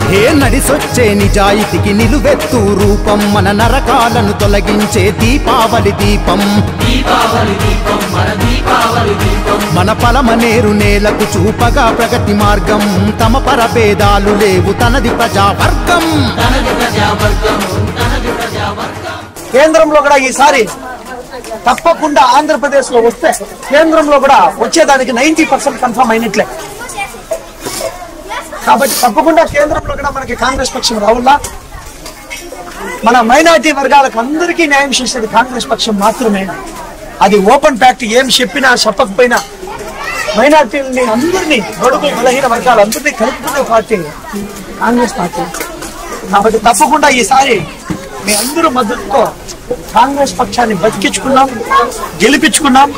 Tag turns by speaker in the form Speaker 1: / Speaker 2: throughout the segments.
Speaker 1: హే నడిసొచ్చే నిజాయితీకి నిలువెత్తు రూపం మన నరకాలను తొలగించే దీపావళి దీపం మన పలమనేరు నేలకు చూపగా ప్రగతి మార్గం తమ పరభేదాలు లేవు తనది ప్రజావర్గం
Speaker 2: కేంద్రంలో కూడా ఈసారి తప్పకుండా ఆంధ్రప్రదేశ్ లో వస్తే కేంద్రంలో కూడా వచ్చేదానికి 90% కన్ఫర్మ్ అయినట్లే కాబట్టి తప్పకుండా కేంద్రంలో కూడా మనకి కాంగ్రెస్ పక్షం రావులా మన మైనారిటీ వర్గాలకు అందరికీ న్యాయం చేసేది కాంగ్రెస్ పక్షం మాత్రమే అది ఓపెన్ ఫ్యాక్ట్ ఏం చెప్పినా చెప్పకపోయినా మైనారిటీలని అందరినీ బడుగు బలహీన వర్గాలందరినీ కలుపుకునే పార్టీ కాంగ్రెస్ పార్టీ కాబట్టి తప్పకుండా ఈసారి మీ అందరూ మద్దతుతో కాంగ్రెస్ పక్షాన్ని బతికించుకున్నాం గెలిపించుకున్నాం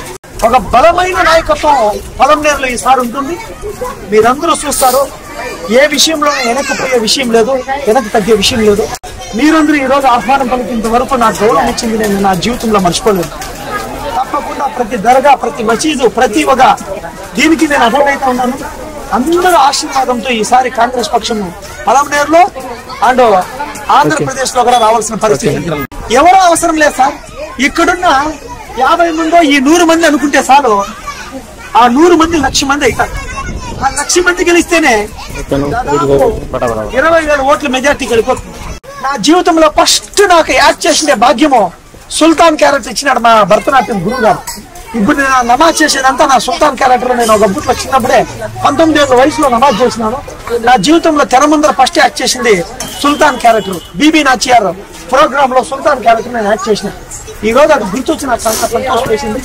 Speaker 2: ఒక బలమైన నాయకత్వం పొలంనేరులో ఈసారి ఉంటుంది మీరందరూ చూస్తారు ఏ విషయంలో వెనక్కిపోయే విషయం లేదు వెనక్కి తగ్గే విషయం లేదు మీరందరూ ఈ రోజు ఆహ్వానం పలికినంత వరకు నాకు గౌరవం ఇచ్చింది నేను నా జీవితంలో మర్చిపోలేదు తప్పకుండా ప్రతి దర్గా ప్రతి మసీదు ప్రతి ఒక దీనికి నేను అటెండ్ అవుతా ఉన్నాను అందరూ ఆశీర్వాదంతో ఈసారి కాంగ్రెస్ పక్షం పొలంనేరులో అండ్ ఆంధ్రప్రదేశ్ లో కూడా రావాల్సిన పరిస్థితి ఎవరో అవసరం లేదు సార్ ఇక్కడున్న 50 మందో ఈ 100 మంది అనుకుంటే చాలు ఆ 100 మంది 1,00,000 మంది అవుతారు ఆ 1,00,000 మంది గెలిస్తేనే 20,000 ఓట్ల మెజార్టీ గెలిపోతుంది నా జీవితంలో ఫస్ట్ నాకు యాక్ట్ చేసిన భాగ్యము సుల్తాన్ క్యారెక్టర్ ఇచ్చినాడు మా భరతనాట్యం గురువు గారు ఇప్పుడు నేను నమాజ్ చేసేదంతా నా సుల్తాన్ క్యారెక్టర్ నేను ఒక బుట్లో చిన్నప్పుడే 19 ఏళ్ల వయసులో నమాజ్ చేసినాను నా జీవితంలో తెర ముందర ఫస్ట్ యాక్ట్ చేసింది సుల్తాన్ క్యారెక్టర్ బీబీ నాచియార్ ప్రోగ్రామ్ లో సుల్తాన్ క్యారెక్టర్ నేను యాక్ట్ చేసిన ఈ రోజు అది గుర్తొచ్చి నాకు సంతోషం వేసింది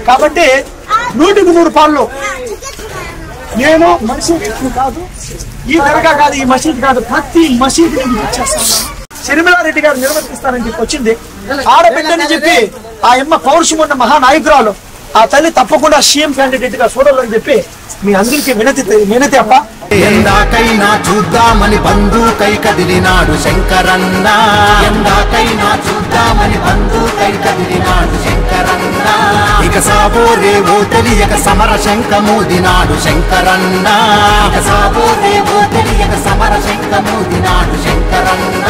Speaker 2: కాబట్టి 100కు 100 పాళ్ళు నేను మసీద్ కాదు ఈ దర్గా కాదు ఈ మసీద్ కాదు ప్రతి మసీద్ చేస్తాను శర్మిలారెడ్డి గారు నిర్వర్తిస్తానని చెప్పి వచ్చింది ఆడబిడ్డని చెప్పి ఆ అమ్మ పౌరుషం ఉన్న మహానాయకురాలు ఆ తల్లి తప్పకుండా సీఎం క్యాండిడేట్ గా చూడాలని చెప్పి మీ అందరికీ వినతి అప్ప
Speaker 1: ఎందాకైనా చూద్దామని బంధుకై కదిలినాడు శంకరన్న ఎందాకైనా చూద్దామని బంధుకై కదిలినాడు శంకరన్న ఇక సాబోరేవో తెలియక సమర శంఖమూదినాడు శంకరన్న ఇక సాబోరేవో తెలియక సమర శంఖమూదినాడు శంకరన్న